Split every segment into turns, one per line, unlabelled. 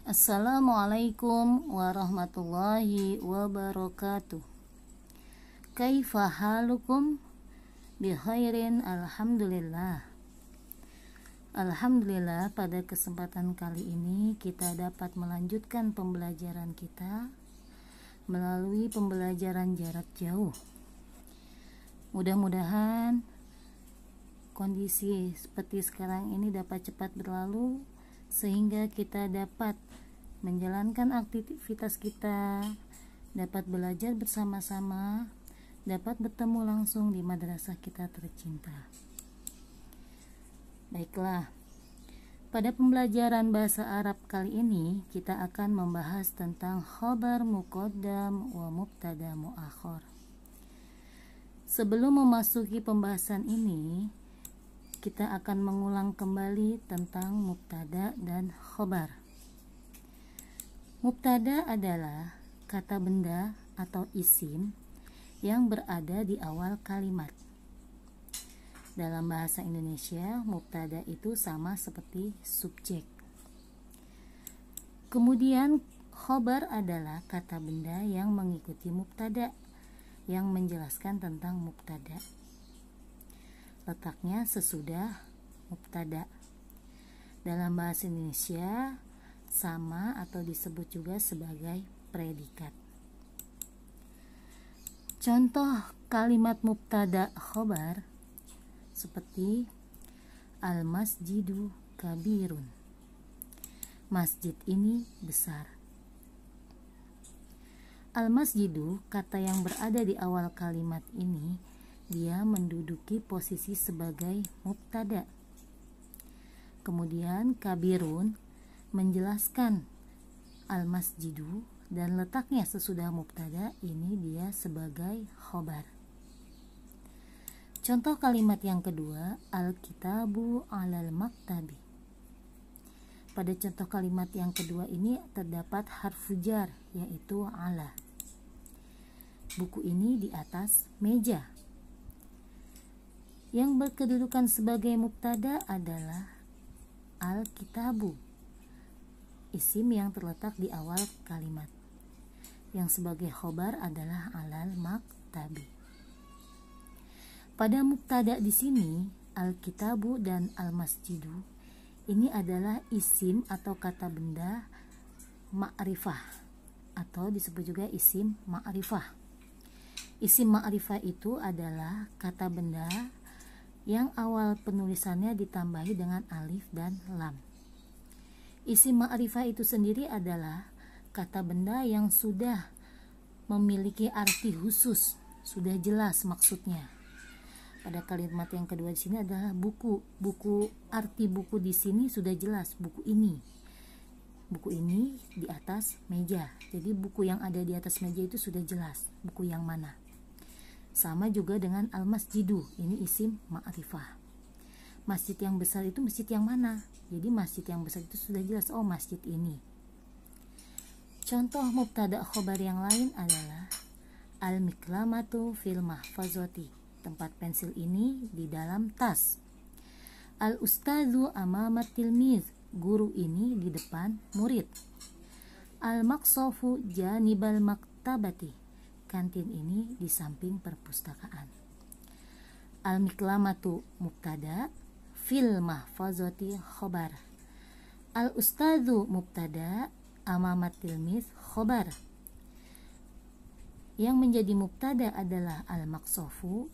Assalamualaikum warahmatullahi wabarakatuh. Kaifa halukum? Bikhairin alhamdulillah. Alhamdulillah, pada kesempatan kali ini kita dapat melanjutkan pembelajaran kita melalui pembelajaran jarak jauh. Mudah-mudahan kondisi seperti sekarang ini dapat cepat berlalu sehingga kita dapat menjalankan aktivitas kita, dapat belajar bersama-sama, dapat bertemu langsung di madrasah kita tercinta. Baiklah, pada pembelajaran bahasa Arab kali ini kita akan membahas tentang khabar muqaddam wa mubtada muakhar. Sebelum memasuki pembahasan ini, kita akan mengulang kembali tentang mubtada dan khobar. Mubtada adalah kata benda atau isim yang berada di awal kalimat. Dalam bahasa Indonesia, mubtada itu sama seperti subjek. Kemudian khobar adalah kata benda yang mengikuti mubtada, yang menjelaskan tentang mubtada. Letaknya sesudah mubtada. Dalam bahasa Indonesia sama atau disebut juga sebagai predikat. Contoh kalimat mubtada khobar seperti al-masjidu kabirun. Masjid ini besar. Al-masjidu, kata yang berada di awal kalimat ini, dia menduduki posisi sebagai mubtada. Kemudian kabirun menjelaskan al-masjidu dan letaknya sesudah mubtada, ini dia sebagai khobar. Contoh kalimat yang kedua, al-kitabu alal maktabi. Pada contoh kalimat yang kedua ini terdapat harfu jar, yaitu ala. Buku ini di atas meja. Yang berkedudukan sebagai mubtada adalah al-kitabu, isim yang terletak di awal kalimat. Yang sebagai khobar adalah alal maktabi. Pada mubtada di sini, al-kitabu dan al-masjidu ini adalah isim atau kata benda ma'rifah atau disebut juga isim ma'rifah. Isim ma'rifah itu adalah kata benda yang awal penulisannya ditambahi dengan alif dan lam. Isim ma'rifah itu sendiri adalah kata benda yang sudah memiliki arti khusus, sudah jelas maksudnya. Pada kalimat yang kedua di sini adalah buku. Arti buku di sini sudah jelas, buku ini. Buku ini di atas meja. Jadi buku yang ada di atas meja itu sudah jelas, buku yang mana. Sama juga dengan al-masjidu, ini isim ma'rifah. Masjid yang besar itu masjid yang mana? Jadi masjid yang besar itu sudah jelas, oh masjid ini. Contoh mubtada khobar yang lain adalah al-miklamatu fil mahfazati. Tempat pensil ini di dalam tas. Al-ustadzu amama tilmiz. Guru ini di depan murid. Al-maqsafu janibal maktabati. Kantin ini di samping perpustakaan. Al-miklamatu mubtada, fil mahfazati khobar. Al-ustadzu mubtada, amamat tilmiz khobar. Yang menjadi mubtada adalah al-maqsafu,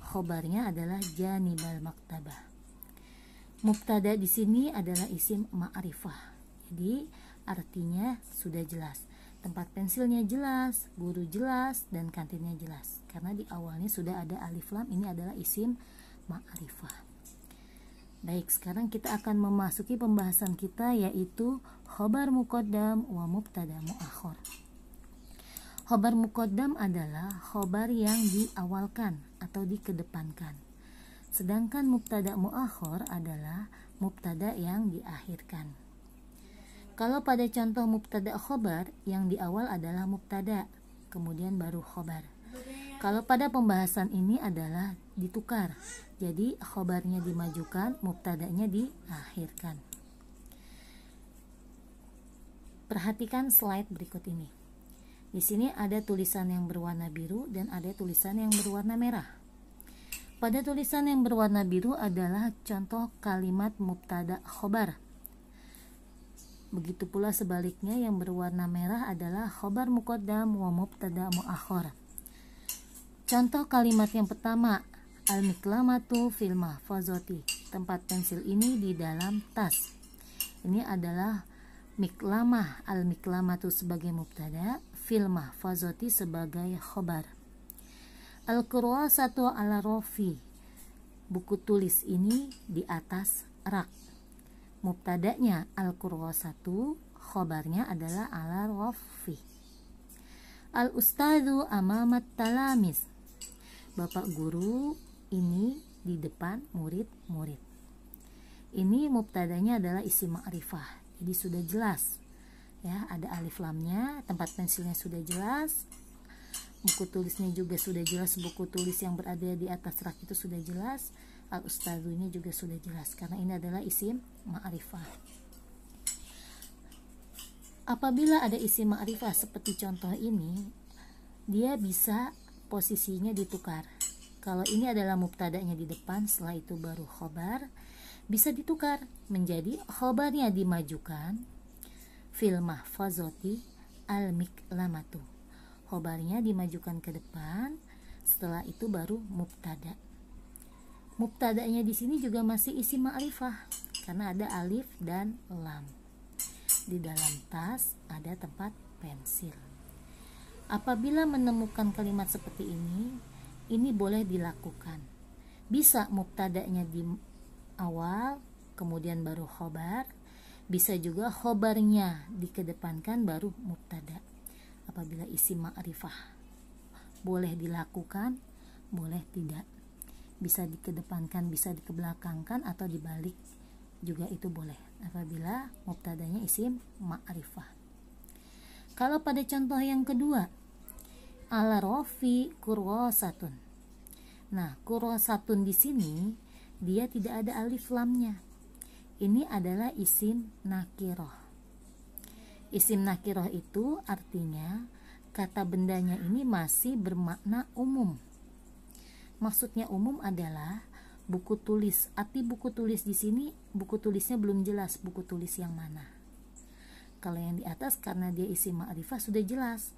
khobarnya adalah janibal maktabah. Mubtada di sini adalah isim ma'rifah. Jadi artinya sudah jelas. Tempat pensilnya jelas, guru jelas, dan kantinnya jelas. Karena di awalnya sudah ada alif lam, ini adalah isim ma'rifah. Baik, sekarang kita akan memasuki pembahasan kita, yaitu khobar muqaddam wa mubtada muakhar. Khobar muqaddam adalah khobar yang diawalkan atau dikedepankan. Sedangkan mubtada muakhar adalah mubtada yang diakhirkan. Kalau pada contoh mubtada khobar, yang di awal adalah mubtada, kemudian baru khobar. Kalau pada pembahasan ini adalah ditukar, jadi khobarnya dimajukan, mubtadanya diakhirkan. Perhatikan slide berikut ini. Di sini ada tulisan yang berwarna biru dan ada tulisan yang berwarna merah. Pada tulisan yang berwarna biru adalah contoh kalimat mubtada khobar. Begitu pula sebaliknya yang berwarna merah adalah khobar muqaddam wa mubtada muakhar. Contoh kalimat yang pertama, al-miklamatu fil mahfazati. Tempat pensil ini di dalam tas. Ini adalah miklamah, al-miklamatu sebagai mubtada, fil mahfazati sebagai khobar. Al-kurasatu ala rofi. Buku tulis ini di atas rak. Mubtadanya al-kurasatu, khobarnya adalah ala rofi. Al-ustadzu amamat talamis. Bapak guru ini di depan murid-murid. Ini mubtadanya adalah isim ma'rifah. Jadi sudah jelas. Ya, ada alif lamnya, tempat pensilnya sudah jelas. Buku tulisnya juga sudah jelas, buku tulis yang berada di atas rak itu sudah jelas. Al-ustadzunya juga sudah jelas karena ini adalah isim ma'rifah. Apabila ada isim ma'rifah seperti contoh ini, dia bisa posisinya ditukar. Kalau ini adalah mubtadanya di depan, setelah itu baru khobar, bisa ditukar menjadi khobarnya dimajukan fil mahfazati al-miklamatu. Khobarnya dimajukan ke depan, setelah itu baru mubtada. Mubtadanya di sini juga masih isim ma'rifah karena ada alif dan lam. Di dalam tas ada tempat pensil. Apabila menemukan kalimat seperti ini boleh dilakukan. Bisa mubtadanya di awal, kemudian baru khobar. Bisa juga khobarnya dikedepankan baru mubtada. Apabila isim ma'rifah, boleh dilakukan, boleh tidak. Bisa dikedepankan, bisa dikebelakangkan, atau dibalik juga itu boleh. Apabila mubtadanya isim ma'rifah. Kalau pada contoh yang kedua, ala rofi kurwasatun. Nah, kurwasatun di sini dia tidak ada alif lamnya. Ini adalah isim nakiroh. Isim nakiroh itu artinya kata bendanya ini masih bermakna umum. Maksudnya umum adalah buku tulis. Arti buku tulis di sini, buku tulisnya belum jelas buku tulis yang mana. Kalau yang di atas karena dia isim ma'rifah sudah jelas.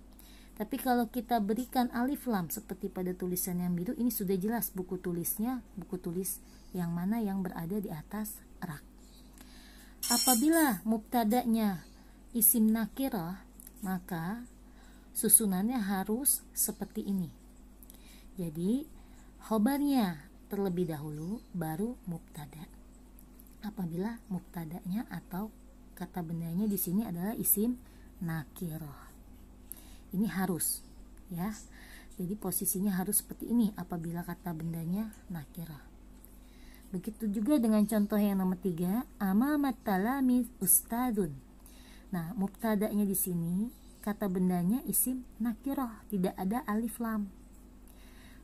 Tapi kalau kita berikan alif lam seperti pada tulisan yang biru, ini sudah jelas buku tulisnya, buku tulis yang mana yang berada di atas rak. Apabila mubtadanya isim nakirah, maka susunannya harus seperti ini. Jadi khobarnya terlebih dahulu baru mubtada. Apabila mubtadanya atau kata bendanya di sini adalah isim nakirah. Ini harus, ya. Jadi posisinya harus seperti ini apabila kata bendanya nakirah. Begitu juga dengan contoh yang nomor 3, amamat talamis ustadun. Nah, mubtadanya di sini kata bendanya isim nakirah, tidak ada alif lam.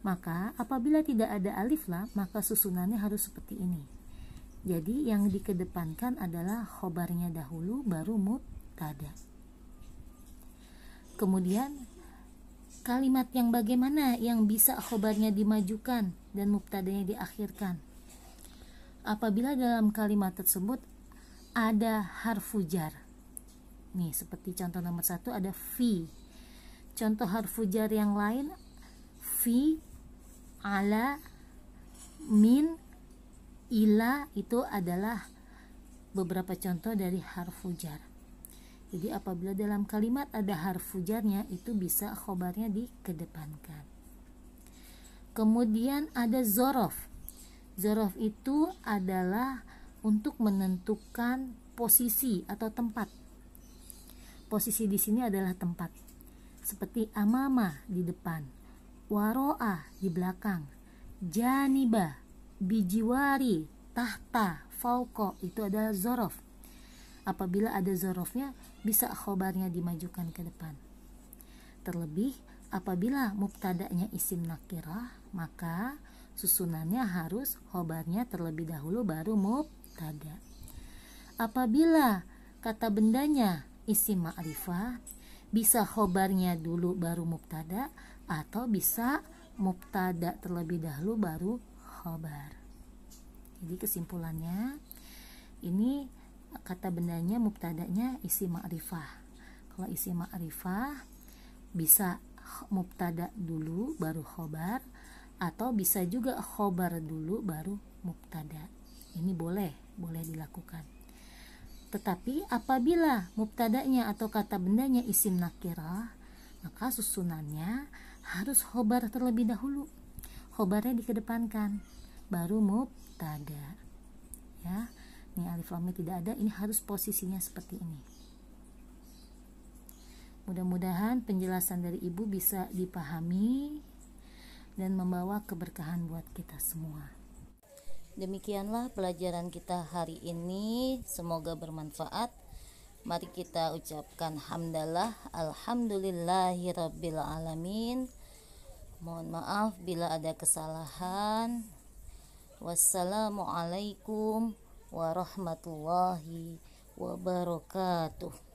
Maka apabila tidak ada alif lam, maka susunannya harus seperti ini. Jadi yang dikedepankan adalah khobarnya dahulu baru mubtada. Kemudian kalimat yang bagaimana yang bisa khobarnya dimajukan dan mubtadanya diakhirkan? Apabila dalam kalimat tersebut ada harfu jar. Nih, seperti contoh nomor 1 ada fi. Contoh harfu jar yang lain fi, ala, min, ila, itu adalah beberapa contoh dari harfu jar. Jadi apabila dalam kalimat ada harfu jarnya, itu bisa khobarnya dikedepankan. Kemudian ada zorof. Zorof itu adalah untuk menentukan posisi atau tempat. Posisi di sini adalah tempat. Seperti amama di depan, waro'a di belakang, janiba, bijiwari, tahta, fauqa, itu adalah zorof. Apabila ada zorofnya, bisa khobarnya dimajukan ke depan. Terlebih apabila mubtadanya isim nakirah, maka susunannya harus khobarnya terlebih dahulu baru mubtada. Apabila kata bendanya isim ma'rifah, bisa khobarnya dulu baru mubtada, atau bisa mubtada terlebih dahulu baru khobar. Jadi kesimpulannya, ini kata bendanya mubtadanya isim ma'rifah. Kalau isim ma'rifah bisa mubtada dulu baru khobar, atau bisa juga khobar dulu baru mubtada. Ini boleh dilakukan. Tetapi apabila mubtadanya atau kata bendanya isim nakirah, maka susunannya harus khobar terlebih dahulu. Khobarnya dikedepankan, baru mubtada. Ya, ini alif lam mim tidak ada, ini harus posisinya seperti ini. Mudah-mudahan penjelasan dari Ibu bisa dipahami dan membawa keberkahan buat kita semua. Demikianlah pelajaran kita hari ini, semoga bermanfaat. Mari kita ucapkan hamdalah, alhamdulillahirabbil alamin. Mohon maaf bila ada kesalahan. Wassalamualaikum warahmatullahi wabarakatuh.